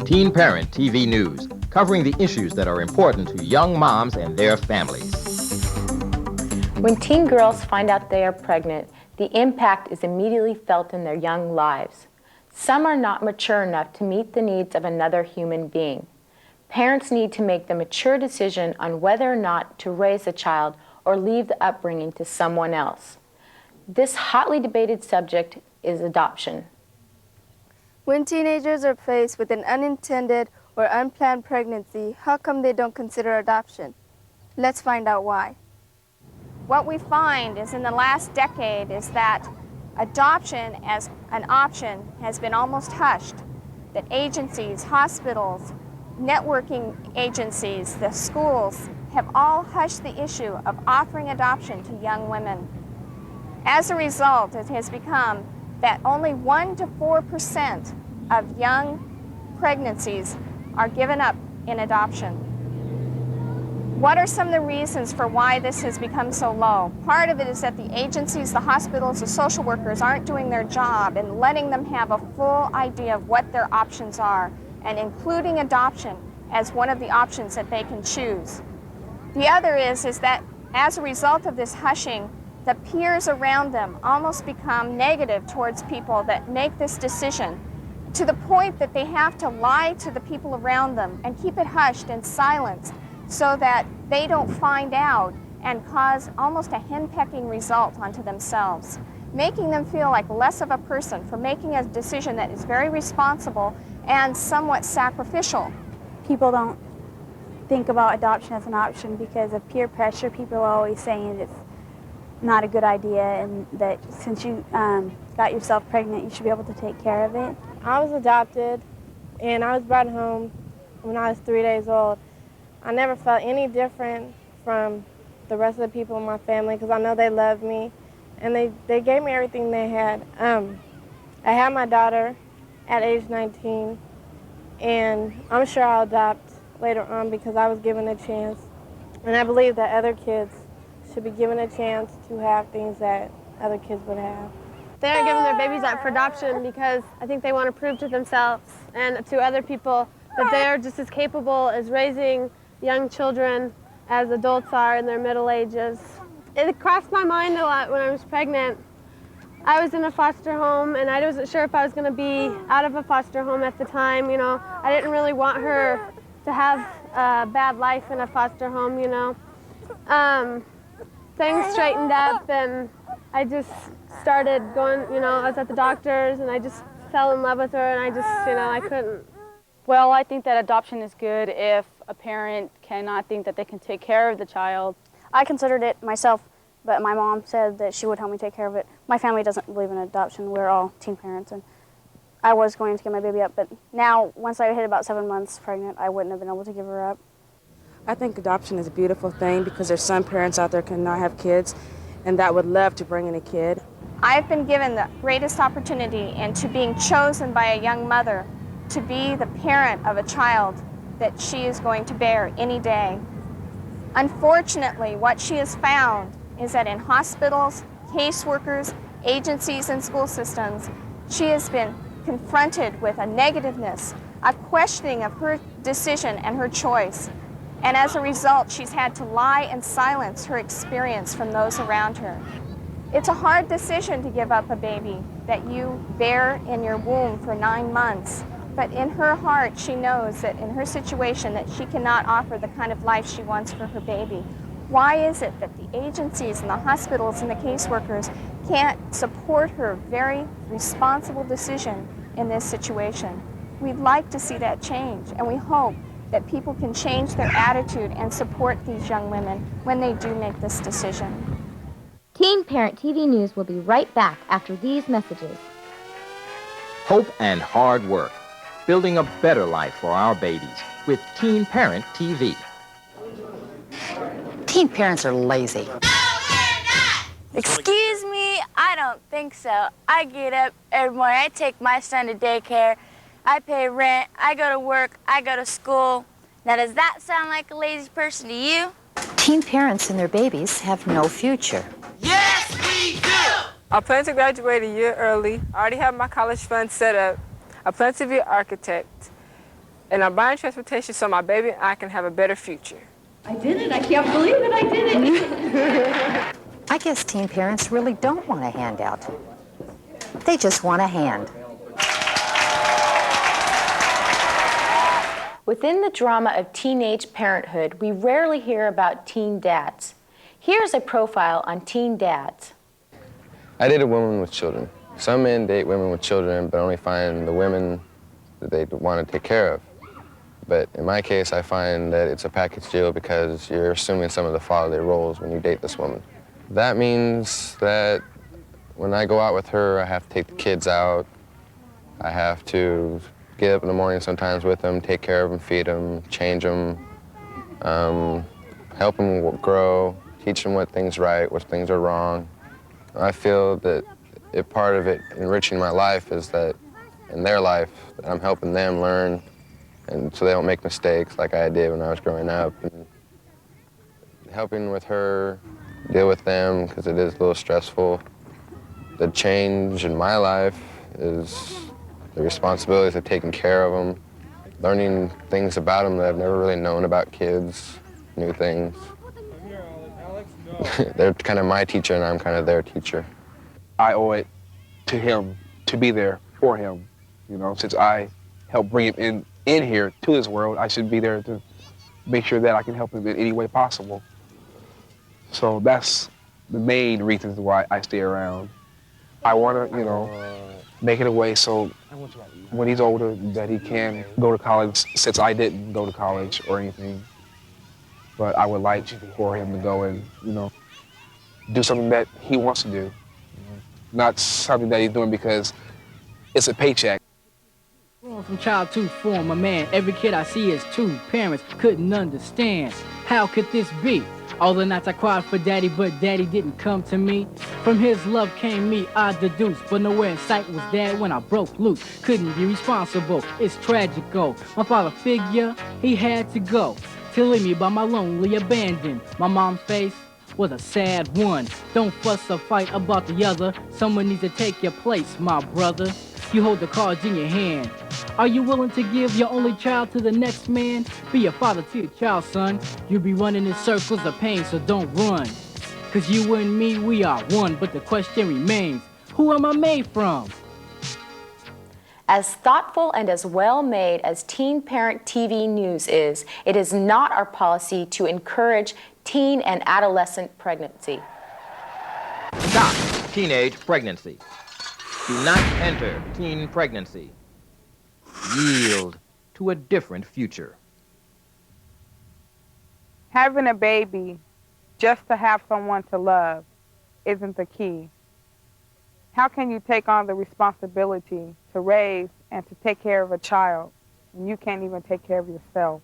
Teen Parent TV News, covering the issues that are important to young moms and their families. When teen girls find out they are pregnant, the impact is immediately felt in their young lives. Some are not mature enough to meet the needs of another human being. Parents need to make the mature decision on whether or not to raise a child or leave the upbringing to someone else. This hotly debated subject is adoption. When teenagers are faced with an unintended or unplanned pregnancy, how come they don't consider adoption? Let's find out why. What we find is in the last decade is that adoption as an option has been almost hushed. That agencies, hospitals, networking agencies, the schools have all hushed the issue of offering adoption to young women. As a result, it has become that only 1% to 4% of young pregnancies are given up in adoption. What are some of the reasons for why this has become so low? Part of it is that the agencies, the hospitals, the social workers aren't doing their job in letting them have a full idea of what their options are and including adoption as one of the options that they can choose. The other is that as a result of this hushing, the peers around them almost become negative towards people that make this decision, to the point that they have to lie to the people around them and keep it hushed and silenced so that they don't find out and cause almost a henpecking result onto themselves, making them feel like less of a person for making a decision that is very responsible and somewhat sacrificial. People don't think about adoption as an option because of peer pressure. People are always saying it's not a good idea and that since you got yourself pregnant, you should be able to take care of it. I was adopted and I was brought home when I was 3 days old. I never felt any different from the rest of the people in my family because I know they love me and they gave me everything they had. I had my daughter at age 19 and I'm sure I'll adopt later on because I was given a chance. And I believe that other kids should be given a chance to have things that other kids would have. They are giving their babies up for adoption because I think they want to prove to themselves and to other people that they are just as capable as raising young children as adults are in their middle ages. It crossed my mind a lot when I was pregnant. I was in a foster home and I wasn't sure if I was going to be out of a foster home at the time, you know. I didn't really want her to have a bad life in a foster home, you know. Things straightened up and I just started going, you know, I was at the doctor's and I just fell in love with her and I just, you know, I couldn't. Well, I think that adoption is good if a parent cannot think that they can take care of the child. I considered it myself, but my mom said that she would help me take care of it. My family doesn't believe in adoption. We're all teen parents, and I was going to give my baby up, but now, once I hit about 7 months pregnant, I wouldn't have been able to give her up. I think adoption is a beautiful thing because there's some parents out there cannot have kids and that would love to bring in a kid. I've been given the greatest opportunity into being chosen by a young mother to be the parent of a child that she is going to bear any day. Unfortunately, what she has found is that in hospitals, caseworkers, agencies, and school systems, she has been confronted with a negativeness, a questioning of her decision and her choice. And as a result, she's had to lie and silence her experience from those around her. It's a hard decision to give up a baby that you bear in your womb for 9 months. But in her heart, she knows that in her situation that she cannot offer the kind of life she wants for her baby. Why is it that the agencies and the hospitals and the caseworkers can't support her very responsible decision in this situation? We'd like to see that change, and we hope that people can change their attitude and support these young women when they do make this decision. Teen Parent TV News will be right back after these messages. Hope and hard work, building a better life for our babies with Teen Parent TV. Teen parents are lazy. Excuse me, I don't think so. I get up every morning, I take my son to daycare, I pay rent, I go to work, I go to school. Now, does that sound like a lazy person to you? Teen parents and their babies have no future. Yes, we do! I plan to graduate a year early. I already have my college fund set up. I plan to be an architect, and I'm buying transportation so my baby and I can have a better future. I did it. I can't believe it. I did it. I guess teen parents really don't want a handout. They just want a hand. Within the drama of teenage parenthood, we rarely hear about teen dads. Here's a profile on teen dads. I date a woman with children. Some men date women with children, but only find the women that they want to take care of. But in my case, I find that it's a package deal because you're assuming some of the fatherly roles when you date this woman. That means that when I go out with her, I have to take the kids out. I have to get up in the morning sometimes with them, take care of them, feed them, change them, help them grow, teach them what things are right, what things are wrong. I feel that part of it enriching my life is that in their life, I'm helping them learn, and so they don't make mistakes like I did when I was growing up. And helping with her deal with them, because it is a little stressful. The change in my life is the responsibilities of taking care of them, learning things about them that I've never really known about kids, new things. They're kind of my teacher and I'm kind of their teacher. I owe it to him to be there for him. You know, since I helped bring him in here to this world, I should be there to make sure that I can help him in any way possible. So that's the main reasons why I stay around. I want to, you know, make it a way so when he's older that he can go to college, since I didn't go to college or anything. But I would like for him to go and, you know, do something that he wants to do. Not something that he's doing because it's a paycheck. From child to form a man, every kid I see is two parents couldn't understand. How could this be? All the nights I cried for daddy, but daddy didn't come to me. From his love came me, I deduced, but nowhere in sight was dad when I broke loose. Couldn't be responsible, it's tragical. My father figure, he had to go, to leave me by my lonely abandon. My mom's face was a sad one. Don't fuss or fight about the other. Someone needs to take your place, my brother. You hold the cards in your hand. Are you willing to give your only child to the next man? Be a father to your child, son. You'll be running in circles of pain, so don't run. Cause you and me, we are one, but the question remains, who am I made from? As thoughtful and as well-made as Teen Parent TV News is, it is not our policy to encourage teen and adolescent pregnancy. Stop teenage pregnancy. Do not enter teen pregnancy. Yield to a different future. Having a baby just to have someone to love isn't the key. How can you take on the responsibility to raise and to take care of a child when you can't even take care of yourself?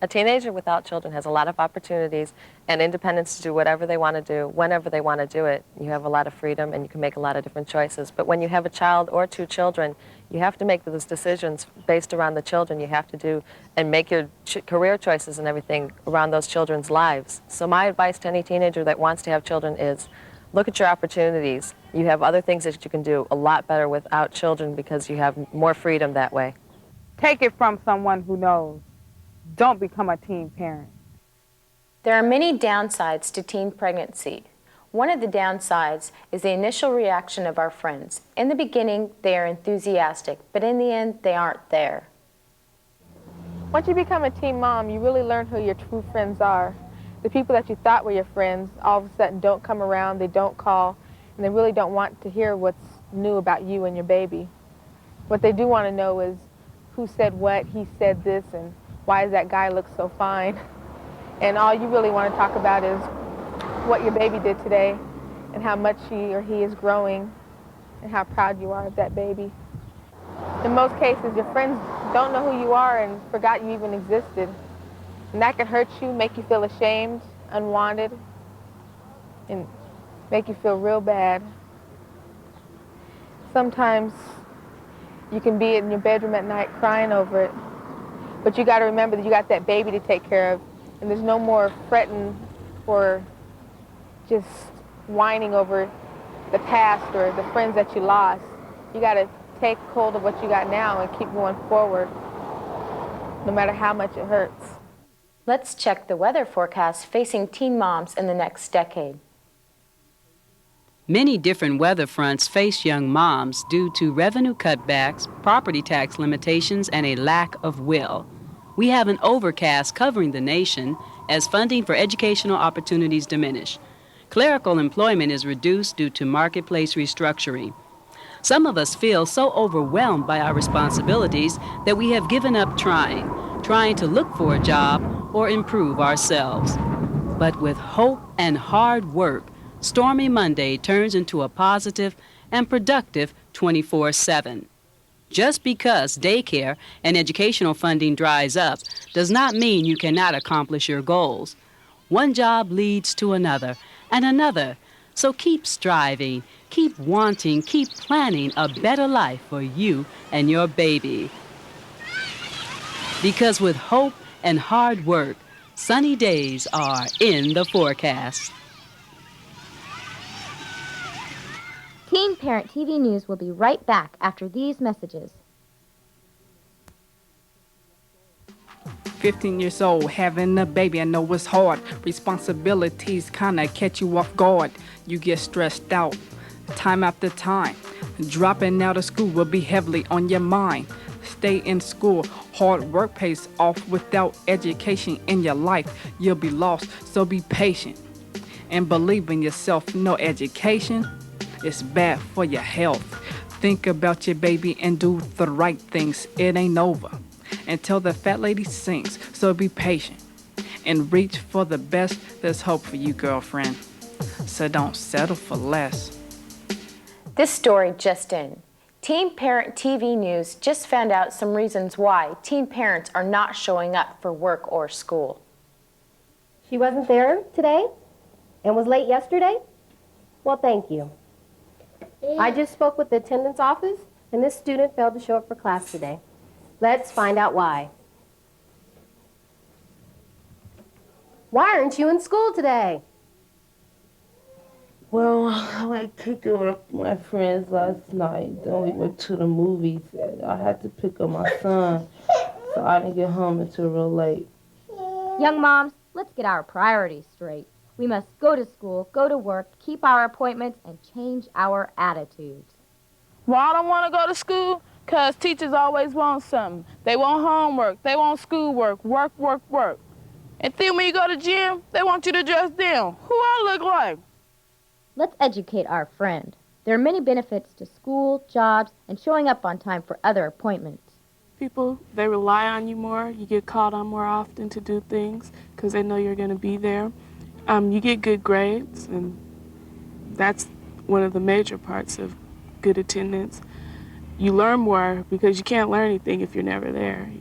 A teenager without children has a lot of opportunities and independence to do whatever they want to do, whenever they want to do it. You have a lot of freedom and you can make a lot of different choices. But when you have a child or two children, you have to make those decisions based around the children. You have to do and make your career choices and everything around those children's lives. So my advice to any teenager that wants to have children is look at your opportunities. You have other things that you can do a lot better without children because you have more freedom that way. Take it from someone who knows. Don't become a teen parent. There are many downsides to teen pregnancy. One of the downsides is the initial reaction of our friends. In the beginning, they are enthusiastic, but in the end, they aren't there. Once you become a teen mom, you really learn who your true friends are. The people that you thought were your friends all of a sudden don't come around, they don't call, and they really don't want to hear what's new about you and your baby. What they do want to know is who said what, he said this, and why does that guy look so fine? And all you really want to talk about is what your baby did today and how much she or he is growing and how proud you are of that baby. In most cases, your friends don't know who you are and forgot you even existed. And that can hurt you, make you feel ashamed, unwanted, and make you feel real bad. Sometimes you can be in your bedroom at night crying over it. But you got to remember that you got that baby to take care of, and there's no more fretting or just whining over the past or the friends that you lost. You got to take hold of what you got now and keep going forward, no matter how much it hurts. Let's check the weather forecast facing teen moms in the next decade. Many different weather fronts face young moms due to revenue cutbacks, property tax limitations, and a lack of will. We have an overcast covering the nation as funding for educational opportunities diminish. Clerical employment is reduced due to marketplace restructuring. Some of us feel so overwhelmed by our responsibilities that we have given up trying to look for a job or improve ourselves. But with hope and hard work, Stormy Monday turns into a positive and productive 24/7. Just because daycare and educational funding dries up does not mean you cannot accomplish your goals. One job leads to another and another. So keep striving, keep wanting, keep planning a better life for you and your baby. Because with hope and hard work, sunny days are in the forecast. Teen Parent TV News will be right back after these messages. 15 years old, having a baby, I know it's hard. Responsibilities kinda catch you off guard. You get stressed out, time after time. Dropping out of school will be heavily on your mind. Stay in school, hard work pays off. Without education in your life, you'll be lost, so be patient. And believe in yourself, no education is bad for your health. Think about your baby and do the right things, it ain't over until the fat lady sings, so be patient and reach for the best. There's hope for you, girlfriend, so don't settle for less. This story just in. Teen Parent TV News just found out some reasons why teen parents are not showing up for work or school. She wasn't there today and was late yesterday? Well, thank you. I just spoke with the attendance office, and this student failed to show up for class today. Let's find out why. Why aren't you in school today? Well, I picked up my friends last night. Then we went to the movies, and I had to pick up my son, so I didn't get home until real late. Young moms, let's get our priorities straight. We must go to school, go to work, keep our appointments, and change our attitudes. Well, I don't want to go to school because teachers always want something. They want homework, they want schoolwork, work, work, work. And then when you go to gym, they want you to dress down. Who I look like? Let's educate our friend. There are many benefits to school, jobs, and showing up on time for other appointments. People, they rely on you more. You get called on more often to do things because they know you're going to be there. You get good grades, and that's one of the major parts of good attendance. You learn more because you can't learn anything if you're never there.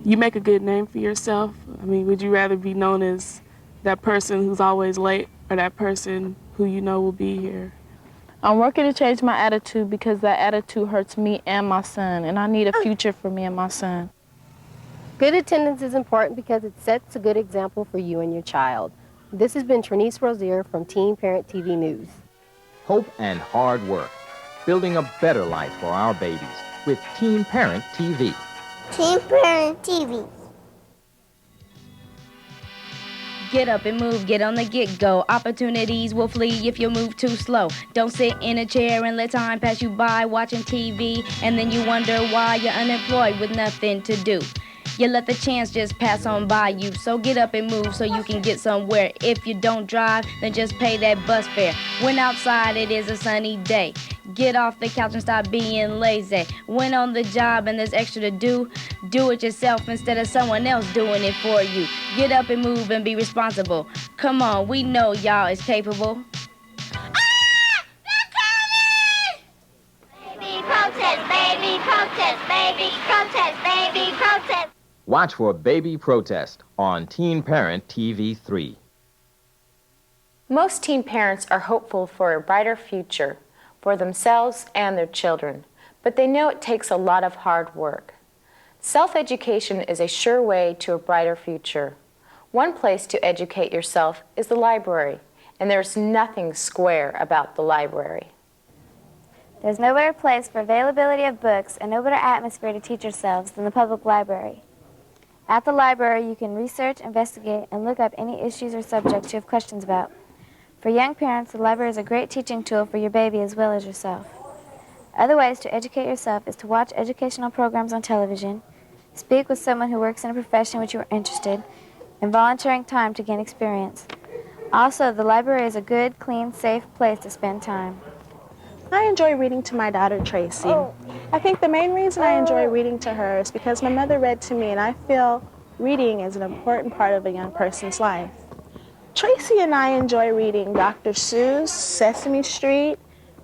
You make a good name for yourself. I mean, would you rather be known as that person who's always late or that person who you know will be here? I'm working to change my attitude because that attitude hurts me and my son, and I need a future for me and my son. Good attendance is important because it sets a good example for you and your child. This has been Trinice Rozier from Teen Parent TV News. Hope and hard work, building a better life for our babies with Teen Parent TV. Teen Parent TV. Get up and move, get on the get-go. Opportunities will flee if you move too slow. Don't sit in a chair and let time pass you by watching TV, and then you wonder why you're unemployed with nothing to do. You let the chance just pass on by you, so get up and move so you can get somewhere. If you don't drive, then just pay that bus fare. When outside it is a sunny day, get off the couch and stop being lazy. When on the job and there's extra to do it yourself instead of someone else doing it for you. Get up and move and be responsible. Come on, we know y'all is capable. Baby, protest, baby, protest, baby, protest, baby, protest. Watch for Baby Protest on Teen Parent TV 3. Most teen parents are hopeful for a brighter future for themselves and their children, but they know it takes a lot of hard work. Self-education is a sure way to a brighter future. One place to educate yourself is the library, and there's nothing square about the library. There's no better place for availability of books and no better atmosphere to teach yourselves than the public library. At the library, you can research, investigate, and look up any issues or subjects you have questions about. For young parents, the library is a great teaching tool for your baby as well as yourself. Other ways to educate yourself is to watch educational programs on television, speak with someone who works in a profession in which you are interested, and volunteering time to gain experience. Also, the library is a good, clean, safe place to spend time. I enjoy reading to my daughter, Tracy. I think the main reason I enjoy reading to her is because my mother read to me, and I feel reading is an important part of a young person's life. Tracy and I enjoy reading Dr. Seuss, Sesame Street,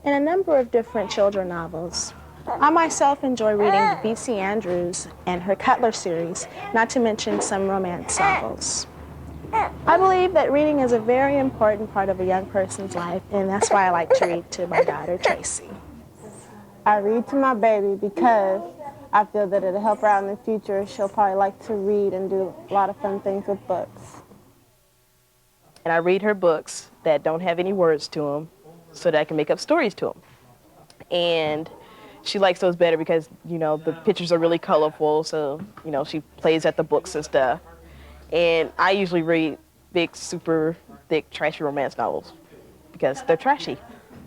and a number of different children's novels. I myself enjoy reading B.C. Andrews and her Cutler series, not to mention some romance novels. I believe that reading is a very important part of a young person's life, and that's why I like to read to my daughter, Tracy. I read to my baby because I feel that it'll help her out in the future. She'll probably like to read and do a lot of fun things with books. And I read her books that don't have any words to them so that I can make up stories to them. And she likes those better because, you know, the pictures are really colorful, so, you know, she plays at the books and stuff. And I usually read big, super thick, trashy romance novels because they're trashy,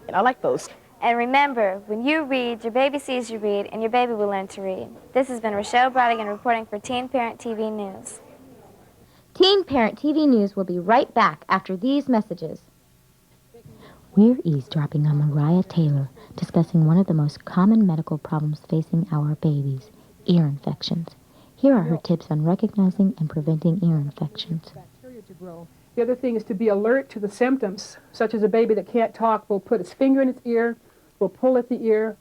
and I like those. And remember, when you read, your baby sees you read, and your baby will learn to read. This has been Rochelle Brodigan reporting for Teen Parent TV News. Teen Parent TV News will be right back after these messages. We're eavesdropping on Mariah Taylor, discussing one of the most common medical problems facing our babies, ear infections. Here are her tips on recognizing and preventing ear infections. The other thing is to be alert to the symptoms, such as a baby that can't talk will put its finger in its ear, will pull at the ear.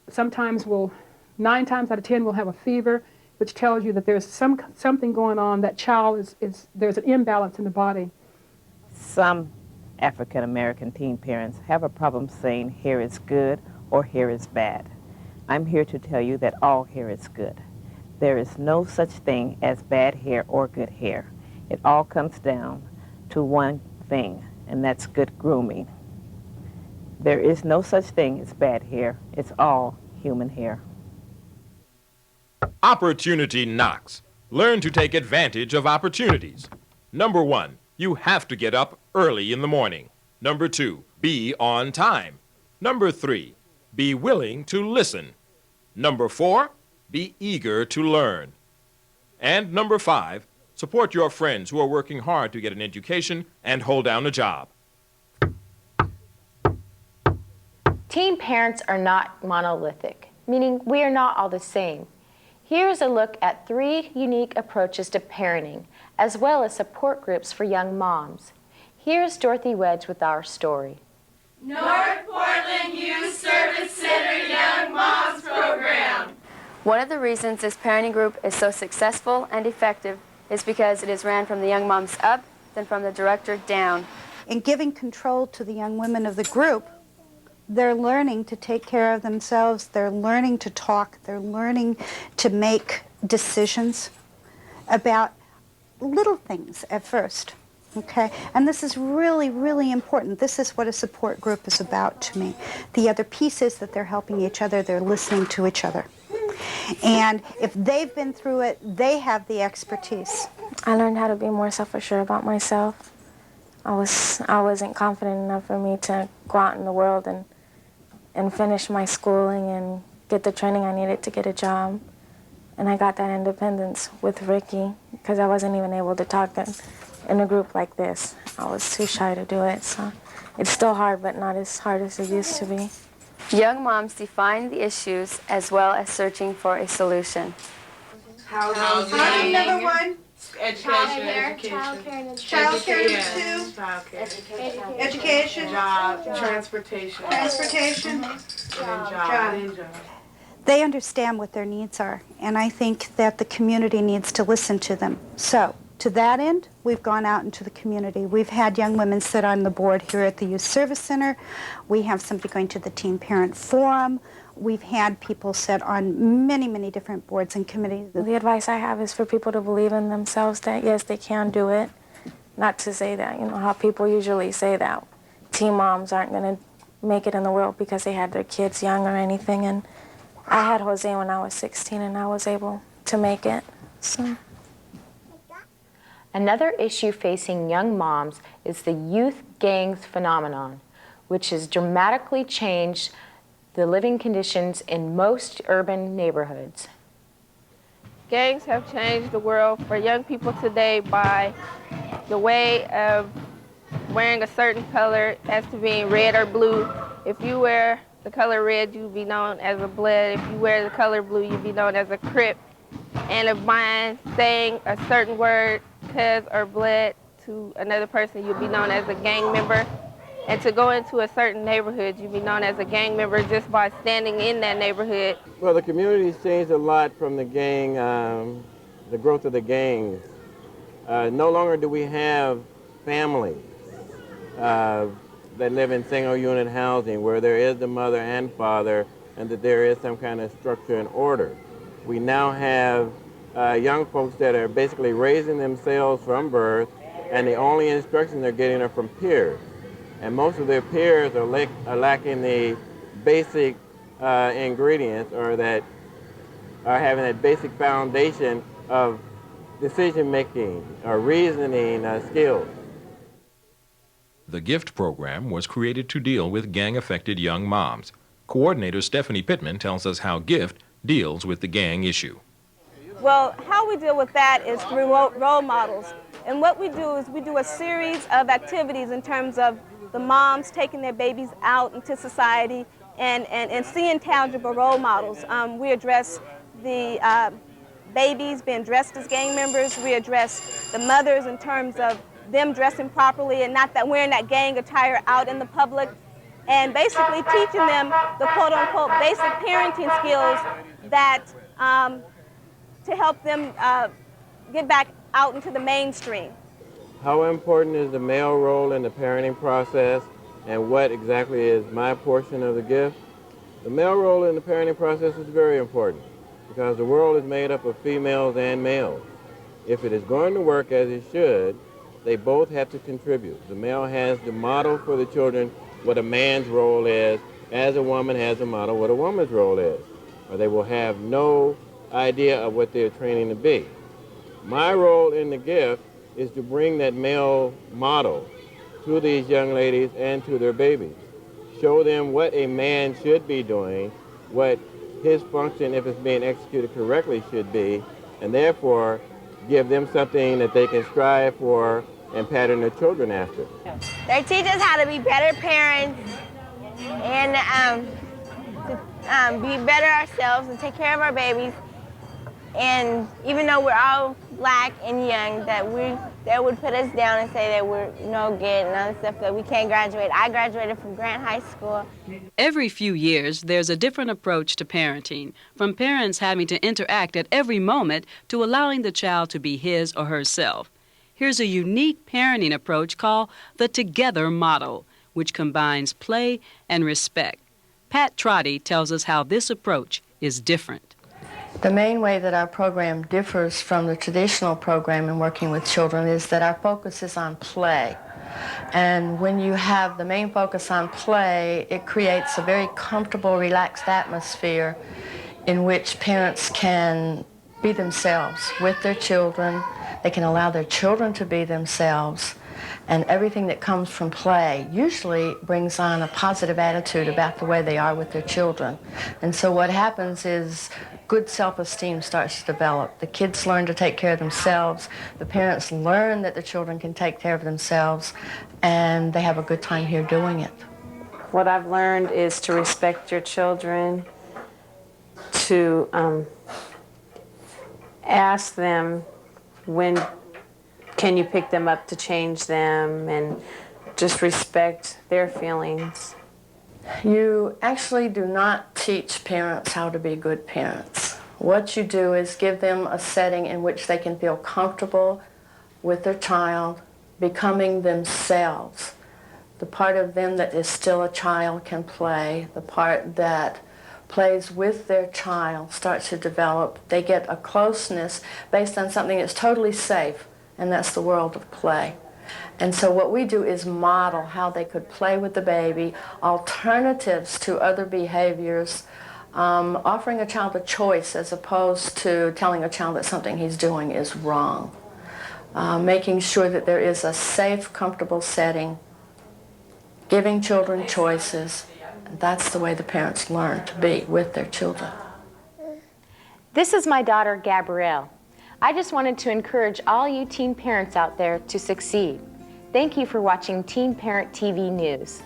Sometimes 9 times out of 10 will have a fever, which tells you that there's something going on. That child there's an imbalance in the body. Some African American teen parents have a problem saying hair is good or hair is bad. I'm here to tell you that all hair is good. There is no such thing as bad hair or good hair. It all comes down to one thing, and that's good grooming. There is no such thing as bad hair. It's all human hair. Opportunity knocks. Learn to take advantage of opportunities. Number 1, you have to get up early in the morning. Number 2, be on time. Number 3, be willing to listen. Number 4, be eager to learn. And number 5, support your friends who are working hard to get an education and hold down a job. Teen parents are not monolithic, meaning we are not all the same. Here's a look at 3 unique approaches to parenting, as well as support groups for young moms. Here's Dorothy Wedge with our story. North Portland Youth Service Center Young Moms Program. One of the reasons this parenting group is so successful and effective is because it is ran from the young moms up, then from the director down. In giving control to the young women of the group, they're learning to take care of themselves, they're learning to talk, they're learning to make decisions about little things at first, okay? And this is really, really important. This is what a support group is about to me. The other piece is that they're helping each other, they're listening to each other. And if they've been through it, they have the expertise. I learned how to be more self-assured about myself. I wasn't confident enough for me to go out in the world and finish my schooling and get the training I needed to get a job. And I got that independence with Ricky because I wasn't even able to talk in a group like this. I was too shy to do it, so it's still hard, but not as hard as it used to be. Young moms define the issues as well as searching for a solution. Housing. Number 1. Education. Childcare. Number 2. Education. Job. Transportation. Job. They understand what their needs are, and I think that the community needs to listen to them. So, to that end, we've gone out into the community. We've had young women sit on the board here at the Youth Service Center. We have somebody going to the Teen Parent Forum. We've had people sit on many, many different boards and committees. The advice I have is for people to believe in themselves that, yes, they can do it. Not to say that, how people usually say that teen moms aren't going to make it in the world because they had their kids young or anything. And I had Jose when I was 16, and I was able to make it. So. Another issue facing young moms is the youth gangs phenomenon, which has dramatically changed the living conditions in most urban neighborhoods. Gangs have changed the world for young people today by the way of wearing a certain color as to being red or blue. If you wear the color red, you'll be known as a Blood. If you wear the color blue, you'll be known as a Crip. And if mine saying a certain word, cuz or blood, to another person, you'll be known as a gang member. And to go into a certain neighborhood, you'll be known as a gang member just by standing in that neighborhood. Well, the community's changed a lot from the gang, the growth of the gangs. No longer do we have families that live in single unit housing where there is the mother and father and that there is some kind of structure and order. We now have young folks that are basically raising themselves from birth, and the only instruction they're getting are from peers. And most of their peers are lacking the basic ingredients, or that are having that basic foundation of decision-making or reasoning skills. The GIFT program was created to deal with gang-affected young moms. Coordinator Stephanie Pittman tells us how GIFT deals with the gang issue. Well, how we deal with that is through role models. And what we do is we do a series of activities in terms of the moms taking their babies out into society and seeing tangible role models. We address the babies being dressed as gang members. We address the mothers in terms of them dressing properly and not that wearing that gang attire out in the public. And basically teaching them the quote-unquote basic parenting skills that to help them get back out into the mainstream. How important is the male role in the parenting process, and what exactly is my portion of the gift? The male role in the parenting process is very important because the world is made up of females and males. If it is going to work as it should, they both have to contribute. The male has to model for the children what a man's role is, as a woman has to model what a woman's role is, or they will have no idea of what they're training to be. My role in the gift is to bring that male model to these young ladies and to their babies. Show them what a man should be doing, what his function, if it's being executed correctly, should be, and therefore give them something that they can strive for and pattern their children after. They teach us how to be better parents and to be better ourselves and take care of our babies. And even though we're all black and young, that would put us down and say that we're no good and other stuff, that we can't graduate. I graduated from Grant High School. Every few years, there's a different approach to parenting, from parents having to interact at every moment to allowing the child to be his or herself. Here's a unique parenting approach called the Together Model, which combines play and respect. Pat Trotty tells us how this approach is different. The main way that our program differs from the traditional program in working with children is that our focus is on play. And when you have the main focus on play, it creates a very comfortable, relaxed atmosphere in which parents can be themselves with their children. They can allow their children to be themselves. And everything that comes from play usually brings on a positive attitude about the way they are with their children. And so what happens is good self-esteem starts to develop. The kids learn to take care of themselves. The parents learn that the children can take care of themselves, and they have a good time here doing it. What I've learned is to respect your children, to ask them when can you pick them up to change them, and just respect their feelings. You actually do not teach parents how to be good parents. What you do is give them a setting in which they can feel comfortable with their child, becoming themselves. The part of them that is still a child can play. The part that plays with their child starts to develop. They get a closeness based on something that's totally safe, and that's the world of play. And so what we do is model how they could play with the baby, alternatives to other behaviors, offering a child a choice as opposed to telling a child that something he's doing is wrong. Making sure that there is a safe, comfortable setting, giving children choices. And that's the way the parents learn to be with their children. This is my daughter, Gabrielle. I just wanted to encourage all you teen parents out there to succeed. Thank you for watching Teen Parent TV News.